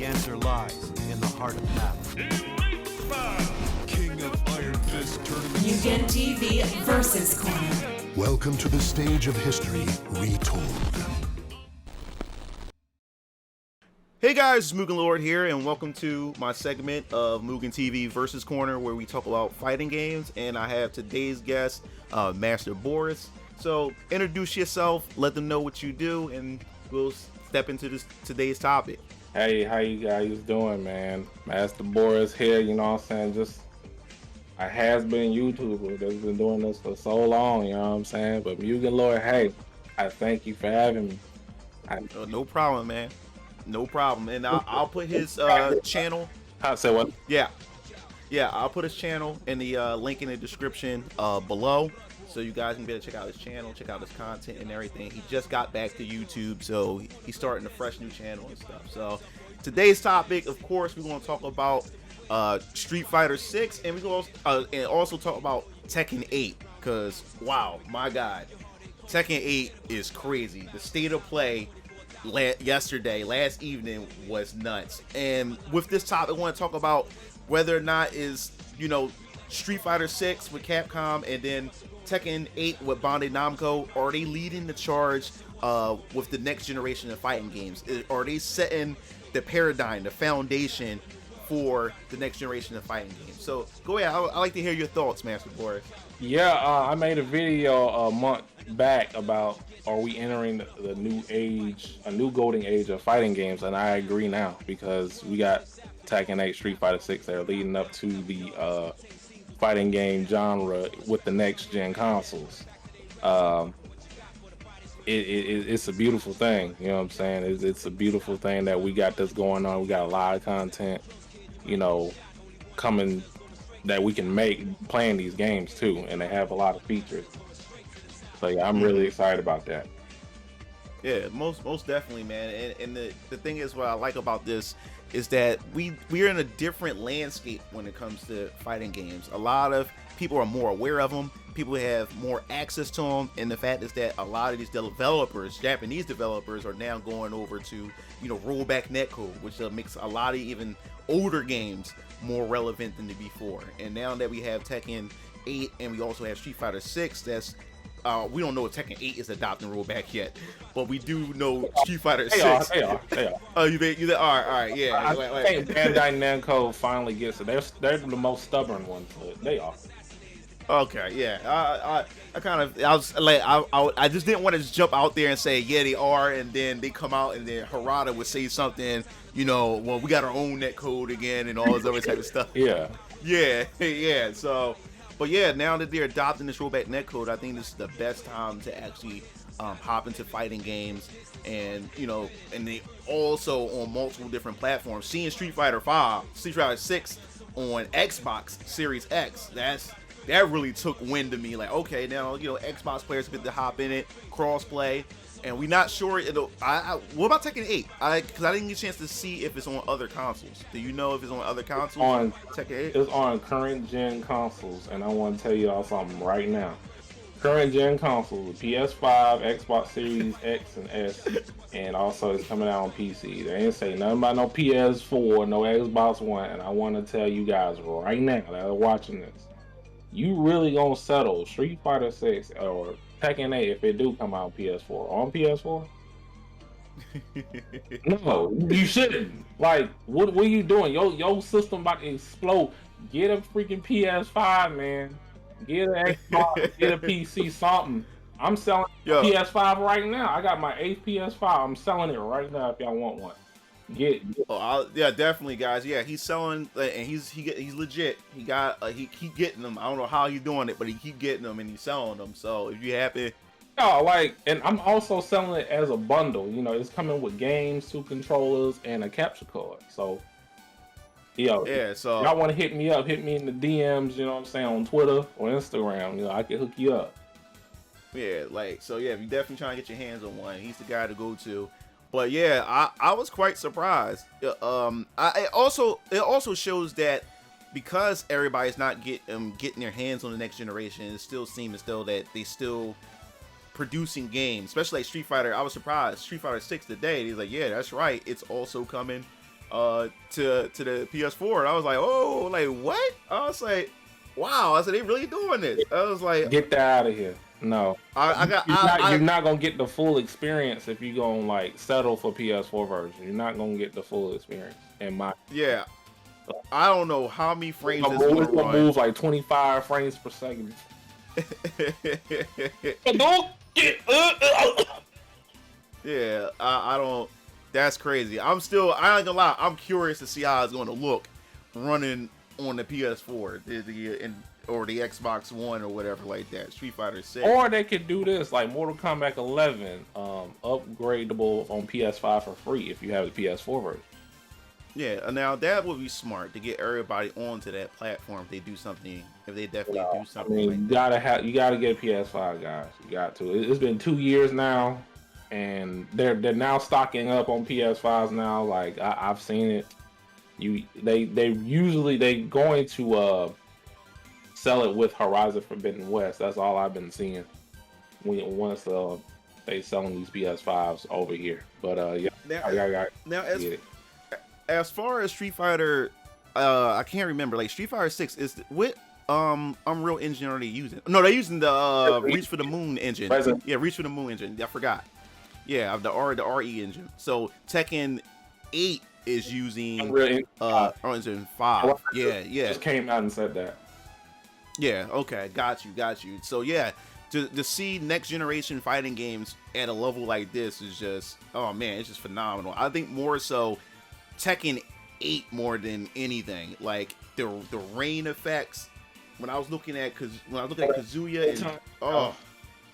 The answer lies in the heart of battle. King of Iron Fist Tournament. Mugen TV versus Corner. Welcome to the stage of history retold. Hey guys, it's MugenLord here, and welcome to my segment of Mugen TV versus Corner, where we talk about fighting games. And I have today's guest, MasterBoris. So introduce yourself, let them know what you do, and we'll step into today's topic. Hey, how you guys doing, man? MasterBoris here, you know what I'm saying? Just a has-been YouTuber that's been doing this for so long, you know what I'm saying? But MugenLord, hey, I thank you for having me. No problem, man. No problem. And I'll put his channel. I said what? Yeah, I'll put his channel in the link in the description below, so you guys can be able to check out his channel, check out his content and everything. He just got back to YouTube, so he's starting a fresh new channel and stuff. So today's topic, of course, we're going to talk about Street Fighter 6, and we're going to and also talk about Tekken 8, because wow, my God, Tekken 8 is crazy. The state of play last evening was nuts. And with this topic, I want to talk about whether or not is, Street Fighter 6 with Capcom and then Tekken 8 with Bandai Namco, are they leading the charge with the next generation of fighting games? Are they setting the paradigm, the foundation for the next generation of fighting games? So go ahead, I'd like to hear your thoughts, MasterBoris. Yeah, I made a video a month back about, are we entering the new age, a new golden age of fighting games? And I agree now, because we got Tekken 8, Street Fighter 6 that are leading up to the fighting game genre with the next gen consoles. It's a beautiful thing, you know what I'm saying? It's a beautiful thing that we got this going on. We got a lot of content, coming that we can make playing these games too, and they have a lot of features. So yeah, I'm really excited about that. Yeah, most definitely, man. And the thing is, what I like about this is that we're in a different landscape when it comes to fighting games. A lot of people are more aware of them. People have more access to them, and the fact is that a lot of these developers, Japanese developers, are now going over to rollback netcode, which makes a lot of even older games more relevant than before. And now that we have Tekken 8 and we also have Street Fighter 6, that's we don't know if Tekken 8 is adopting rollback yet, but we do know Street Fighter 6. They are. Oh, you think? All right, yeah. I think Bandai Namco finally gets it. They're the most stubborn ones, but they are. Okay, yeah. I just didn't want to just jump out there and say yeah they are, and then they come out and then Harada would say something, well, we got our own netcode again and all this other type of stuff. Yeah. So. But yeah, now that they're adopting this rollback netcode, I think this is the best time to actually hop into fighting games, and and they also on multiple different platforms. Seeing Street Fighter 6 on Xbox Series X, that really took wind to me. Like, okay, now Xbox players get to hop in it, crossplay, and we're not sure it'll. What about Tekken 8? Because I didn't get a chance to see if it's on other consoles. Do you know if it's on other consoles? On Tekken 8? It's on current gen consoles, and I want to tell you all something right now. Current gen consoles: PS5, Xbox Series X and S, and also it's coming out on PC. They ain't say nothing about no PS4, no Xbox One, and I want to tell you guys right now that are watching this, you really gonna settle Street Fighter 6 or Tekken 8 if it do come out on PS4? On PS4? No, you shouldn't. Like, what are you doing? Your system about to explode. Get a freaking PS5, man. Get an Xbox, get a PC, something. I'm selling PS5 right now. I got my 8th PS5. I'm selling it right now if y'all want one. Yeah, definitely, guys. Yeah, he's selling, and he's legit. He getting them. I don't know how he's doing it, but he keep getting them and he's selling them. So if you happy, and I'm also selling it as a bundle. It's coming with games, 2 controllers, and a capture card. So so y'all want to hit me up? Hit me in the DMs. You know what I'm saying, on Twitter or Instagram. I can hook you up. Yeah, if you're definitely trying to get your hands on one, he's the guy to go to. But yeah, I was quite surprised. It also shows that because everybody's not getting their hands on the next generation, it still seems as though that they still producing games, especially like Street Fighter. I was surprised. Street Fighter 6 today, he's like, yeah, that's right. It's also coming to the PS4. And I was like, oh, like what? I was like, wow. I said, they really doing this. I was like, get that out of here. No, you're not gonna get the full experience if you gonna like settle for PS4 version. You're not gonna get the full experience. Yeah, I don't know how many frames it's gonna move like 25 frames per second. Yeah, I don't. That's crazy. I ain't gonna lie. I'm curious to see how it's gonna look running on the PS4, or the Xbox One or whatever like that. Street Fighter 6. Or they could do this like Mortal Kombat 11, upgradable on PS5 for free if you have the PS4 version. Yeah, now that would be smart to get everybody onto that platform. If they do something, if they definitely do something. I mean, like you gotta get a PS5, guys. You got to. It's been 2 years now, and they're now stocking up on PS5s now. Like I've seen it. They going to sell it with Horizon Forbidden West. That's all I've been seeing. Once they selling these PS5s over here, but as far as Street Fighter, I can't remember. Like Street Fighter 6 is what Unreal Engine are they using? No, they're using the Reach for the Moon engine. Yeah, Reach for the Moon engine. I forgot. Yeah, the RE engine. So Tekken 8 is using Engine 5. Yeah. Just came out and said that. Yeah, okay, got you. So yeah, to see next generation fighting games at a level like this is just, oh man, it's just phenomenal. I think more so Tekken 8 more than anything. Like the rain effects. When I was looking at Kazuya,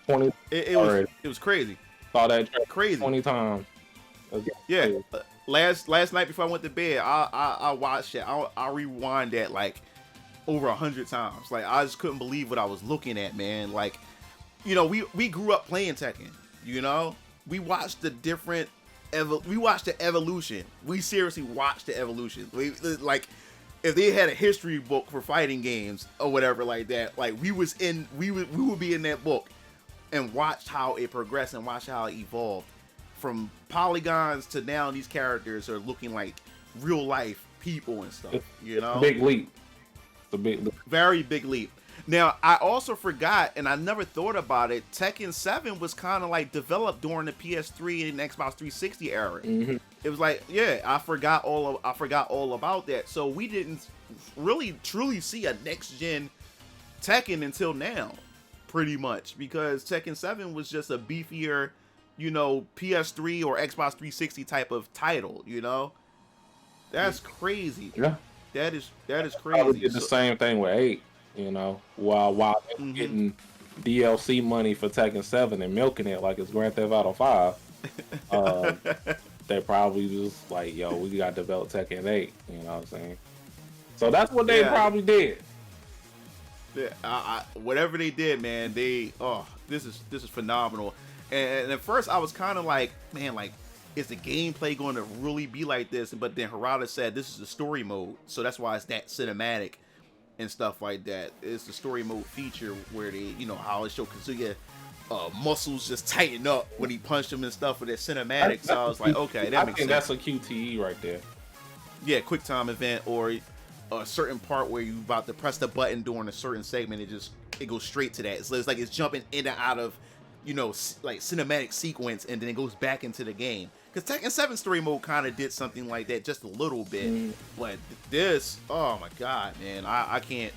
and it was crazy. Saw that crazy 20 times. Yeah, last night before I went to bed, I watched it. I rewind that like over 100 times. Like I just couldn't believe what I was looking at, man. Like, you know, we grew up playing Tekken. You know, we watched the evolution. We seriously watched the evolution. Like, if they had a history book for fighting games or whatever like that, like we would be in that book and watch how it progressed and watch how it evolved from polygons to now these characters are looking like real life people and stuff. You know, big leap. The big leap. Very big leap. Now, I also forgot, and I never thought about it, Tekken 7 was kind of like developed during the PS3 and Xbox 360 era. Mm-hmm. It was like, yeah, I forgot all about that. So we didn't really truly see a next gen Tekken until now, pretty much, because Tekken 7 was just a beefier, you know, PS3 or Xbox 360 type of title, you know? That's crazy. Yeah. That is crazy. Did the same thing with 8, you know, while they're getting DLC money for Tekken 7 and milking it like it's Grand Theft Auto 5. They probably just like, yo, we got to develop Tekken 8, you know what I'm saying? So that's what they probably did. Yeah, whatever they did, man, this is phenomenal. And at first I was kind of like, man, like, is the gameplay going to really be like this? But then Harada said this is the story mode, so that's why it's that cinematic and stuff like that. It's the story mode feature where they, you know, how it showed Kazuya muscles just tighten up when he punched him and stuff with that cinematic. So I was like, okay, that makes sense. That's a QTE right there. Yeah, quick time event, or a certain part where you about to press the button during a certain segment, it goes straight to that. So it's like it's jumping in and out of, you know, like cinematic sequence, and then it goes back into the game. Because Tekken 7 story mode kind of did something like that just a little bit, but this, oh my god, man, I can't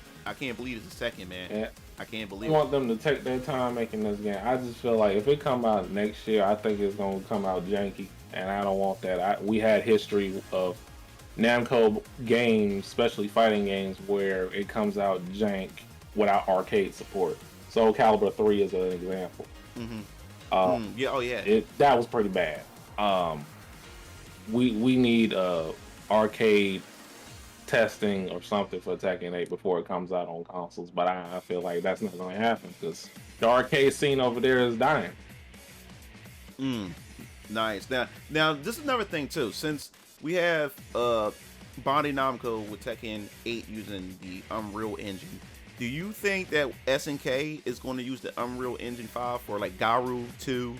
believe this is Tekken, man. Yeah. I can't believe I want them to take their time making this game. I just feel like if it come out next year, I think it's gonna come out janky, and I don't want that. We had history of Namco games, especially fighting games, where it comes out jank without arcade support. Soul Calibur 3 is an example. That was pretty bad. We need arcade testing or something for Tekken 8 before it comes out on consoles, but I feel like that's not going to happen because the arcade scene over there is dying. Nice. Now this is another thing too. Since we have Bandai Namco with Tekken 8 using the Unreal Engine, do you think that SNK is going to use the Unreal Engine 5 for like Garu 2?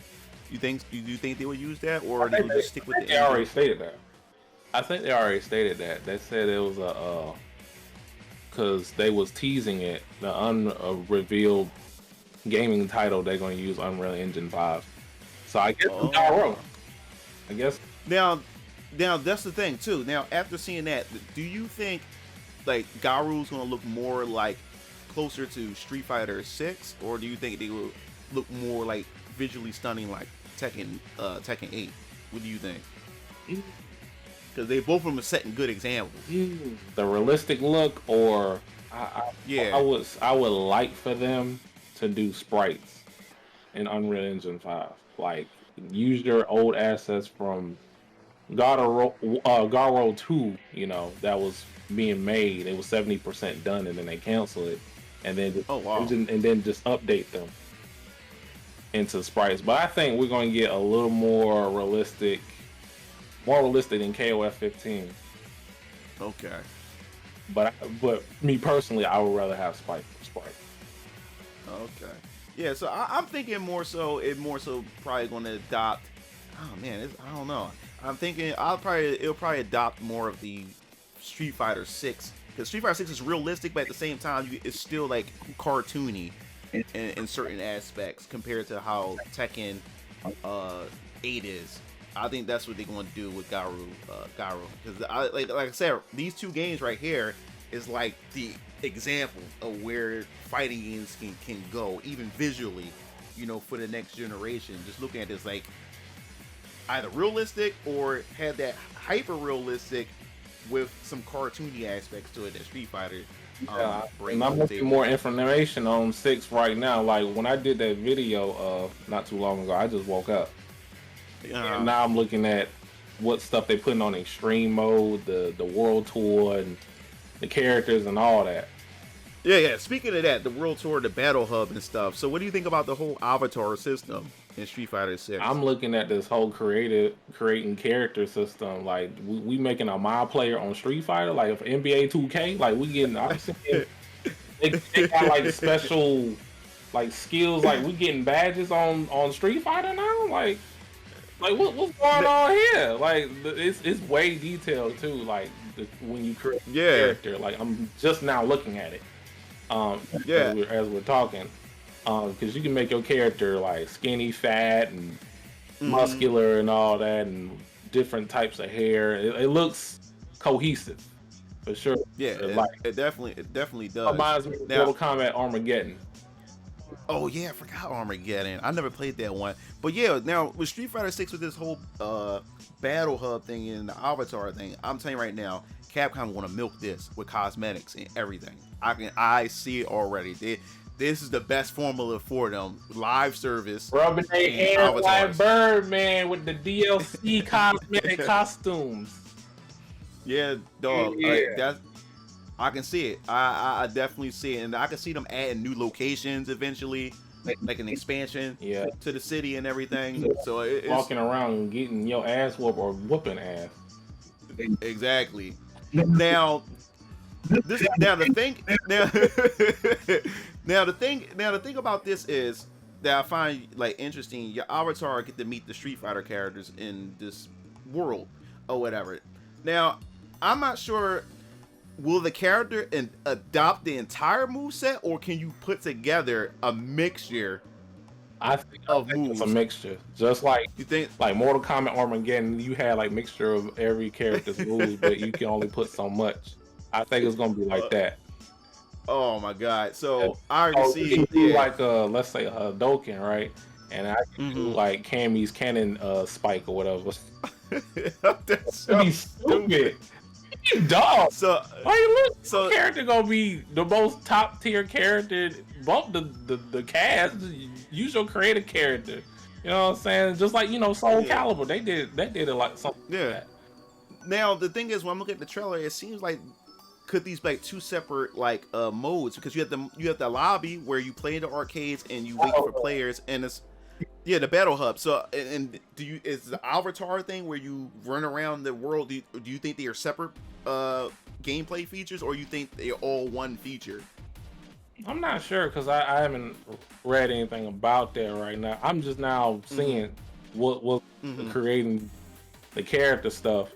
Do you think they would use that, or they would just stick with the engine? They already stated that. I think they already stated that. They said it was a because they was teasing it, the unrevealed gaming title they're going to use Unreal Engine 5. So I guess it's Garo. I guess. Now that's the thing too. Now after seeing that, do you think like Garu's going to look more like closer to Street Fighter 6, or do you think they will look more like visually stunning like Tekken 8? What do you think? Because they both of them are setting good examples. The realistic look, or I would like for them to do sprites in Unreal Engine 5. Like use your old assets from Garo 2, you know, that was being made. It was 70% done, and then they canceled it, and then just update them into sprites. But I think we're going to get a little more realistic than KOF 15. Okay. But me personally, I would rather have sprite. Okay. Yeah, so I'm thinking more so probably going to adopt. Oh man, I don't know. I'm thinking it'll probably adopt more of the Street Fighter 6, because Street Fighter 6 is realistic, but at the same time it's still like cartoony in certain aspects compared to how Tekken 8 is. I think that's what they're going to do with Garo, because like I said, these two games right here is like the example of where fighting games can go, even visually, you know, for the next generation. Just looking at this, like either realistic or had that hyper realistic with some cartoony aspects to it that Street Fighter brings. And I'm looking more information on 6 right now. Like when I did that video not too long ago, I just woke up. And now I'm looking at what stuff they putting on extreme mode, the world tour, and the characters and all that. Yeah. Speaking of that, the world tour, the battle hub and stuff. So what do you think about the whole avatar system in Street Fighter 6? I'm looking at this whole creating character system. Like we making a my player on Street Fighter, like NBA 2K. Like we getting, they got like special like skills. Like we getting badges on Street Fighter now. Like what's going on here? Like it's way detailed too. Like when you create a character, like I'm just now looking at it. As we're talking, because you can make your character like skinny, fat, and muscular, and all that, and different types of hair. It looks cohesive for sure. Yeah, it definitely does. Reminds me of Mortal Kombat Armageddon. Oh yeah, I forgot Armageddon. I never played that one. But yeah, now with Street Fighter 6, with this whole battle hub thing and the avatar thing, I'm telling you right now, Capcom want to milk this with cosmetics and everything. I see it already. This is the best formula for them. Live service. Rubbing their hands like Birdman with the DLC cosmetic costumes. Yeah, dog. Yeah. I can see it. I definitely see it, and I can see them adding new locations eventually, like an expansion to the city and everything. So it's walking around and getting your ass whooped or whooping ass. Exactly. Now the thing about this is that I find like interesting. Your avatar get to meet the Street Fighter characters in this world or whatever. Now I'm not sure. Will the character adopt the entire moveset, or can you put together a mixture of moves? It's a mixture. Just like you think, like Mortal Kombat Armageddon, you had like mixture of every character's moves, but you can only put so much. I think it's gonna be like that. Oh my god! So I already see like let's say a Hadouken, right? And I can do like Cammy's cannon spike or whatever. That's so stupid. Dog. So the character gonna be the most top tier character. Bump the cast. Use your creative character. You know what I'm saying? Just like Soul Calibur, they did it like something. Yeah. Like that. Now the thing is, when I'm looking at the trailer, it seems like could these be like two separate like modes, because you have the lobby where you play in the arcades and you wait for players, and it's the battle hub. So and is the avatar thing where you run around the world? Do you think they are separate gameplay features, or you think they're all one feature? I'm not sure, because I haven't read anything about that right now. I'm just now seeing what creating the character stuff,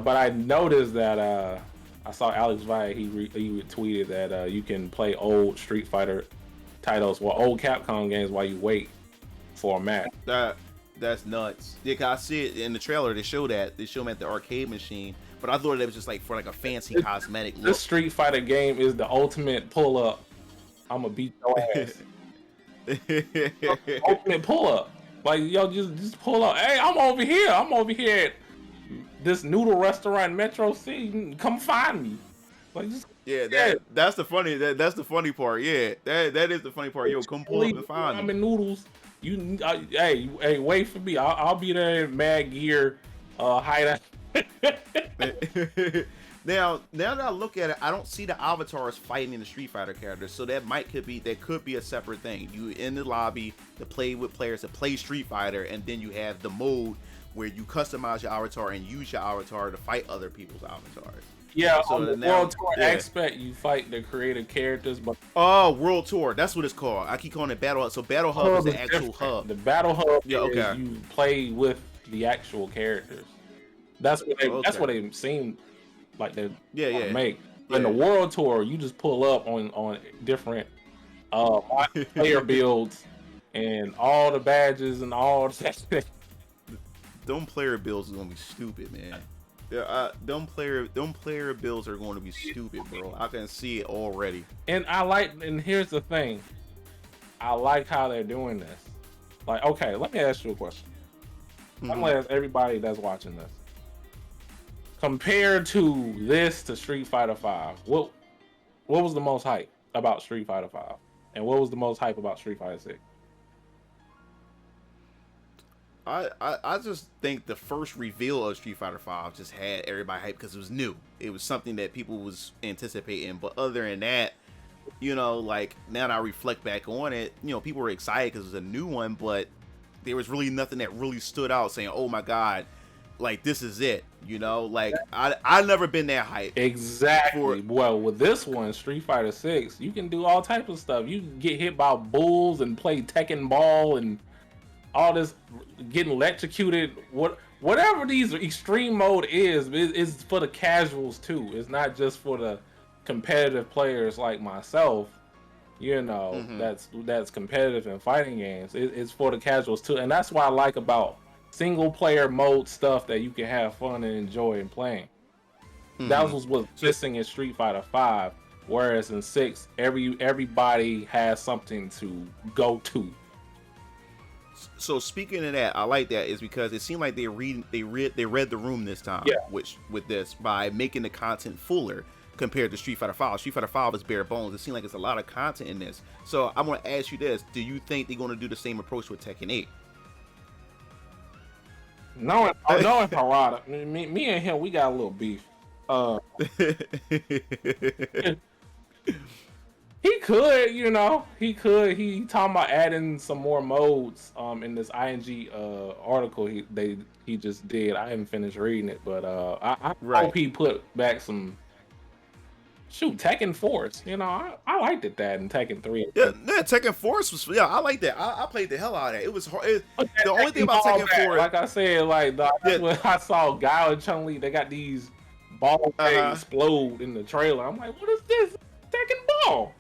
But I noticed that I saw Alex Valle, he retweeted that you can play old Street Fighter titles, old Capcom games while you wait for a match. That's nuts. Yeah, 'cause I see it in the trailer. They show that. They show them at the arcade machine. But I thought it was just like for like a fancy cosmetic look. This Street Fighter game is the ultimate pull up. I'm gonna beat your ass. Ultimate pull up. Like, yo, just pull up. Hey, I'm over here. I'm over here at this noodle restaurant, Metro City. Come find me. Like, just that's the funny part. Yeah, that is the funny part. Yo, come pull up and find me. I'm in noodles. Hey, wait for me. I'll be there in Mad Gear hideout. Now that I look at it, I don't see the avatars fighting the Street Fighter characters, so that could be a separate thing. You in the lobby to play with players to play Street Fighter, and then you have the mode where you customize your avatar and use your avatar to fight other people's avatars. Yeah, so on the World Tour aspect, you fight the creative characters, but World Tour, that's what it's called. I keep calling it Battle Hub. So Battle Hub is the actual hub. The Battle Hub is you play with the actual characters. That's what they seem like they make. In the World Tour, you just pull up on different player builds and all the badges and all that. Them player builds are gonna be stupid, man. Them player builds are going to be stupid, bro. I can see it already. And here's the thing, I like how they're doing this. Like, okay, let me ask you a question. I'm gonna ask everybody that's watching this. Compared to this to Street Fighter 5, what was the most hype about Street Fighter 5, and what was the most hype about Street Fighter 6? I just think the first reveal of Street Fighter 5 just had everybody hyped because it was new. It was something that people was anticipating. But other than that, you know, like now that I reflect back on it, you know, people were excited because it was a new one, but there was really nothing that really stood out saying, oh my God, like this is it. You know, like I've never been that hyped. Exactly. Well, with this one, Street Fighter 6, you can do all types of stuff. You can get hit by bulls and play Tekken ball and all this, getting electrocuted. Whatever these extreme mode is for the casuals too. It's not just for the competitive players like myself. You know, that's competitive in fighting games. It's for the casuals too, and that's what I like about single player mode stuff, that you can have fun and enjoy in playing. That was what's missing in Street Fighter 5, whereas in 6, everybody has something to go to. So speaking of that, I like that is because it seemed like they read the room this time, with this by making the content fuller compared to Street Fighter 5. Street Fighter 5 is bare bones. It seems like it's a lot of content in this. So I'm going to ask you this: do you think they're going to do the same approach with Tekken 8? Knowing Harada, me and him, we got a little beef. He could, you know, he talking about adding some more modes in this ING article he just did. I haven't finished reading it, but I hope he put back some Tekken Force. You know, I liked that in Tekken 3. Yeah, Tekken Force was I like that. I played the hell out of that. It was hard. The only thing about Tekken Force, like I said, like when I saw Guile and Chun-Li, they got these balls that explode in the trailer. I'm like, what is this? Tekken ball.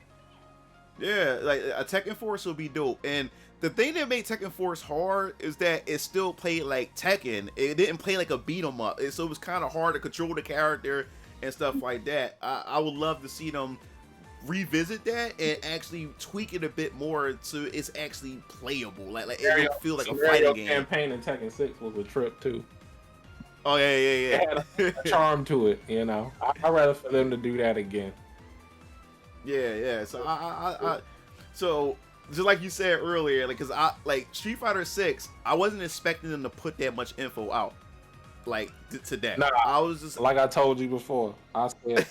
Yeah, like a Tekken Force will be dope. And the thing that made Tekken Force hard is that it still played like Tekken. It didn't play like a beat 'em up. So it was kind of hard to control the character and stuff like that. I would love to see them revisit that and actually tweak it a bit more so it's actually playable. Like it will feel like a fighting game. Campaign in Tekken 6 was a trip too. Oh yeah. It had a charm to it, you know. I'd rather for them to do that again. Yeah. So so just like you said earlier, like, cause Street Fighter 6, I wasn't expecting them to put that much info out, like to that. Nah, I was just like I told you before. I said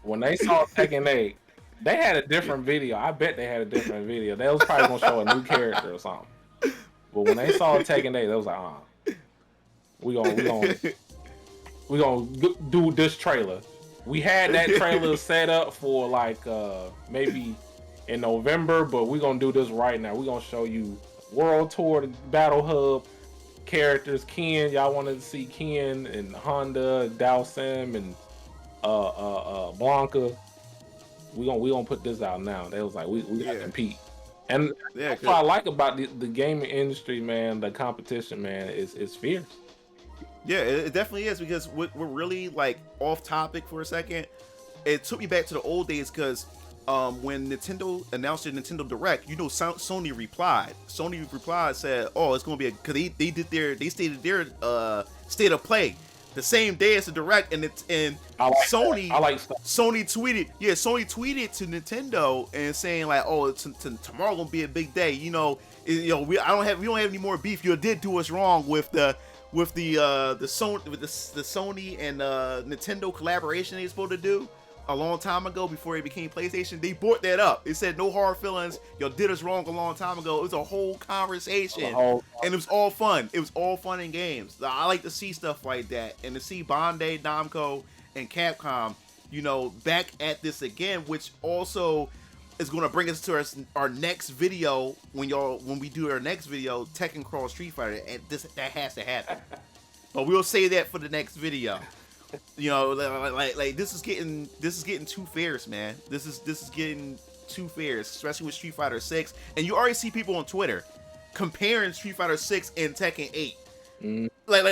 when they saw Tekken 8, they had a different video. I bet they had a different video. They was probably gonna show a new character or something. But when they saw Tekken 8, they was like, we gonna do this trailer. We had that trailer set up for like maybe in November, but we're gonna do this right now. We're gonna show you World Tour, the Battle Hub, characters. Ken, y'all wanted to see Ken and Honda, Dhalsim, and Blanca. We gonna put this out now. They was like, we gotta compete. And that's what I like about the gaming industry, man. The competition, man, is fierce. Yeah, it definitely is, because we're really like off topic for a second. It took me back to the old days, because when Nintendo announced their Nintendo Direct, you know, Sony replied. Sony replied, said, "Oh, it's gonna be because they stated their state of play the same day as the Direct," and Sony tweeted to Nintendo and saying like, "Oh, tomorrow gonna be a big day. You know, we don't have any more beef. You did do us wrong with the Sony and Nintendo collaboration they're supposed to do a long time ago before it became PlayStation. They brought that up. It said no hard feelings. Y'all did us wrong a long time ago." It was a whole conversation, and it was all fun. It was all fun and games. I like to see stuff like that, and to see Bandai Namco and Capcom, you know, back at this again, which also is going to bring us to our next video. When we do our next video, Tekken Cross Street Fighter, and that has to happen. But we'll say that for the next video. You know, like this is getting too fierce, man. This is getting too fierce, especially with Street Fighter 6. And you already see people on Twitter comparing Street Fighter 6 and Tekken 8. Like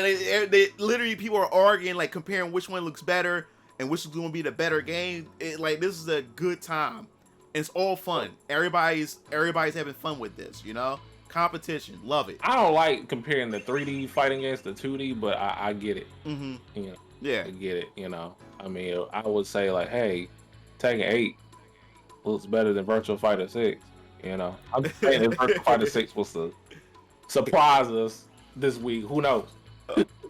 they literally, people are arguing, like comparing which one looks better and which is going to be the better game. Like, this is a good time. It's all fun. Everybody's having fun with this, you know? Competition, love it. I don't like comparing the 3D fighting games to 2D, but I get it. Mm-hmm. You know, yeah, I get it. You know, I mean, I would say like, hey, Tekken 8 looks better than Virtual Fighter 6. You know, I'm just saying if Virtual Fighter 6 was to surprise us this week, who knows?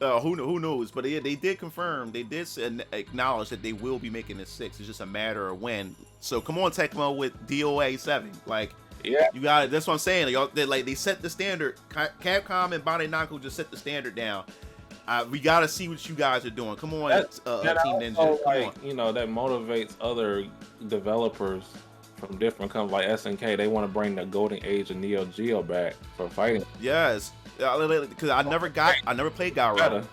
Who knows? But yeah, they did confirm. They did acknowledge that they will be making it 6. It's just a matter of when. So come on, Tecmo, with DOA 7. Like, yeah, you got it. That's what I'm saying. They set the standard. Capcom and Bandai Namco just set the standard down. We gotta see what you guys are doing. Come on, Team Ninja. Come on. You know, that motivates other developers from different companies like SNK. They want to bring the golden age of Neo Geo back for fighting. Yes, because I never played Gyro.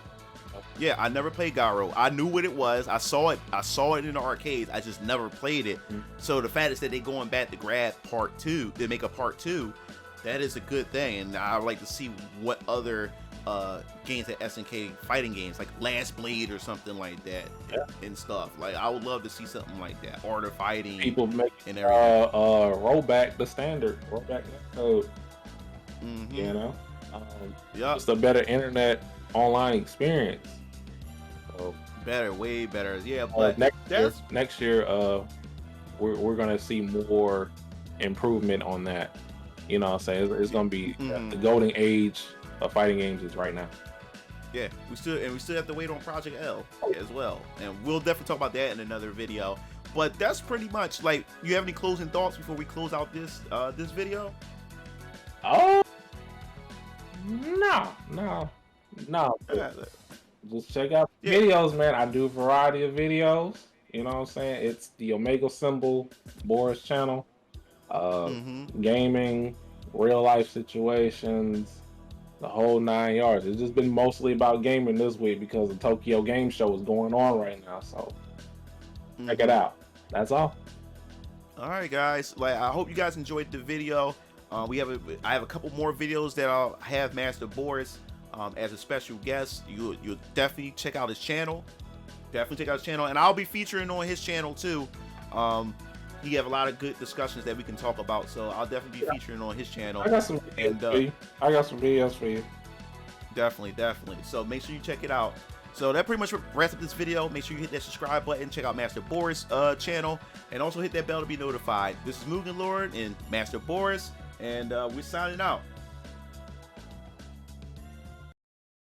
Yeah, I never played Gyro. I knew what it was. I saw it in the arcades. I just never played it. So the fact is that they're going back to grab part 2. They make a part 2. That is a good thing, and I would like to see what other games at SNK, fighting games like Last Blade or something like that, and stuff. Like, I would love to see something like that. Art of Fighting. People make and everything. Roll back the standard, roll back the code. You know, it's a better internet online experience. So, better, way better. Yeah, but next year, we're gonna see more improvement on that. You know what I'm saying? It's gonna be the golden age of fighting games is right now. Yeah, we still have to wait on Project L as well, and we'll definitely talk about that in another video. But that's pretty much, like, you have any closing thoughts before we close out this video? Oh, no. Just check out the videos, man. I do a variety of videos. You know what I'm saying? It's the Omega Symbol Boris channel. Gaming, real life situations, the whole 9 yards. It's just been mostly about gaming this week because the Tokyo Game Show is going on right now. So check it out. That's all. All right, guys. Like, I hope you guys enjoyed the video. I have a couple more videos that I'll have MasterBoris as a special guest. You'll definitely check out his channel. And I'll be featuring on his channel too. He have a lot of good discussions that we can talk about, so I'll definitely be featuring on his channel. I got some videos for you. Definitely. So make sure you check it out. So that pretty much wraps up this video. Make sure you hit that subscribe button, check out MasterBoris' channel, and also hit that bell to be notified. This is MugenLord and MasterBoris, and we're signing out.